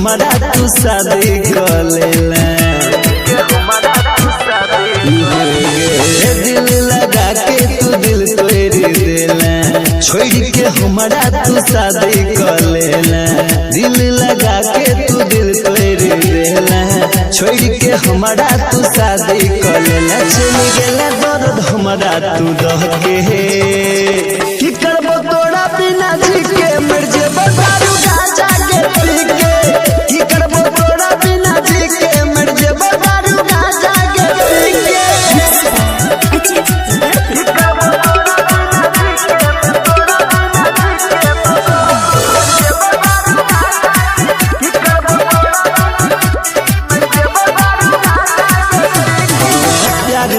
हमारा तू शादी कर लेला। दिल लगा के तू दिल तोड़ देला, छोड़ के हमारा तू शादी कर लेला। दिल लगा के तू दिल तोड़ देला, छोड़ के हमारा तू शादी कर लेला। चल गेला दर्द हमारा तू दह के, की करबो तोरा बिना जी के मर जेबो दारू गांजा के पी के। की करबो तोरा बिना जी के मर जेबो दारू गांजा के पी के।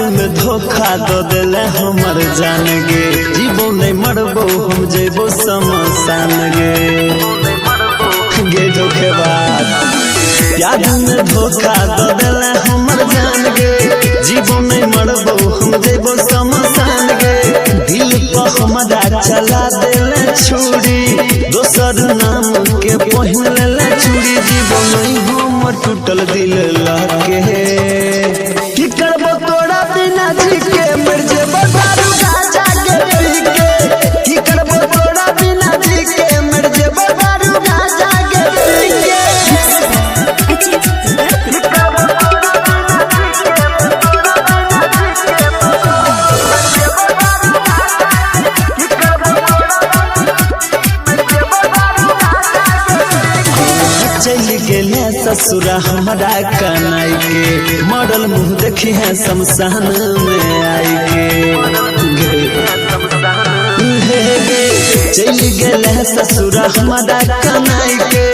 में धोखा दो दिले हमर जान गे, जीवो नहीं मरबो हम जेबो शमशान गे। गे धोखेबाज प्यार में धोखा दो दिले हमर जान गे, जीवो नहीं मरबो हम जेबो शमशान गे। दिल पर हमारा चला देले छुरी, दोसर नाम के पहिन लेले चूड़ी। जीवो नहीं हमर टूटल दिल लागे, की करबो तोरा बिना जी के मर जेबो दारू गांजा के पी के। की करबो तोरा बिना जी के मर जेबो दारू गांजा के पी के। चल गेले ससुरा हमारा कनाई के, मॉडल मुँह देखी है शमशान में आई के। चल गेले ससुरा हमारा कनाई के,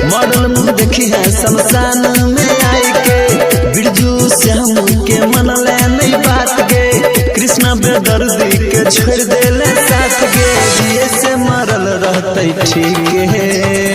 मॉडल मुँह देखी है शमशान में आई के। बिरजू श्याम के मन ले नहीं बात गे, कृष्णा बेदर्दी के छोड़ देले साथ गे। जिए से मरल रहते ठीक है।